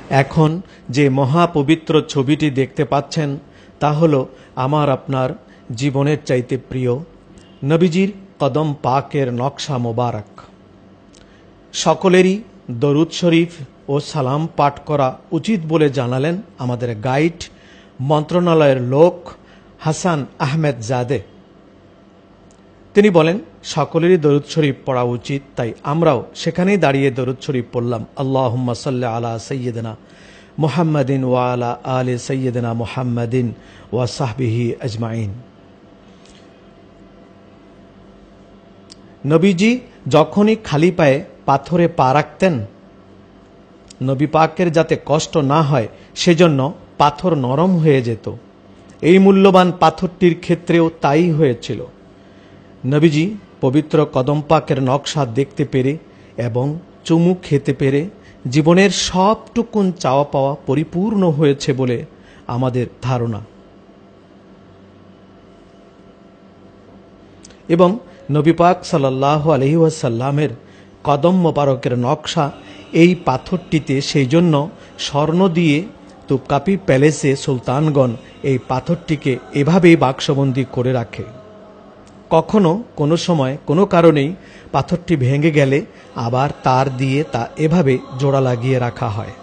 এখন যে মহাপবিত্র ছবিটি দেখতে পাচ্ছেন তা হলো আমার আপনার জীবনের চাইতে প্রিয় নবীজির কদম পাকের নকশা মোবারক। সকলেরই দরুদ শরীফ ও সালাম পাঠ করা উচিত বলে জানালেন আমাদের গাইড মন্ত্রণালয়ের লোক হাসান আহমেদ জাদে। তিনি বলেন সকলেরই দরুদ শরীফ পড়া উচিত, তাই আমরাও সেখানেই দাঁড়িয়ে দরুদ শরীফ পড়লাম। আল্লাহুম্মা সাল্লি আলা সাইয়্যিদিনা মুহাম্মাদিন ওয়া আলা আলি সাইয়্যিদিনা মুহাম্মাদিন ওয়া সাহবিহি আজমাইন। নবীজি যখনই খালি পায়ে পাথরে পা রাখতেন, নবী পাকের যাতে কষ্ট না হয় সেজন্য পাথর নরম হয়ে যেত। এই মূল্যবান পাথরটির ক্ষেত্রেও তাই হয়েছিল। নবীজি পবিত্র কদম পাকের নকশা দেখতে পেরে এবং চুমু খেতে পেরে জীবনের সবটুকুন চাওয়া পাওয়া পরিপূর্ণ হয়েছে বলে আমাদের ধারণা। এবং নবী পাক সাল্লাল্লাহু আলাইহি ওয়াসাল্লামের কদম মোবারকের নকশা এই পাথরটিতে, সেই জন্য স্বর্ণ দিয়ে তোপকাপি প্যালেসে সুলতানগণ এই পাথরটিকে এভাবেই বাক্সবন্দি করে রাখে। কখনো কোনো সময় কোনো কারণেই পাথরটি ভেঙে গেলে আবার তার দিয়ে তা এভাবে জোড়া লাগিয়ে রাখা হয়।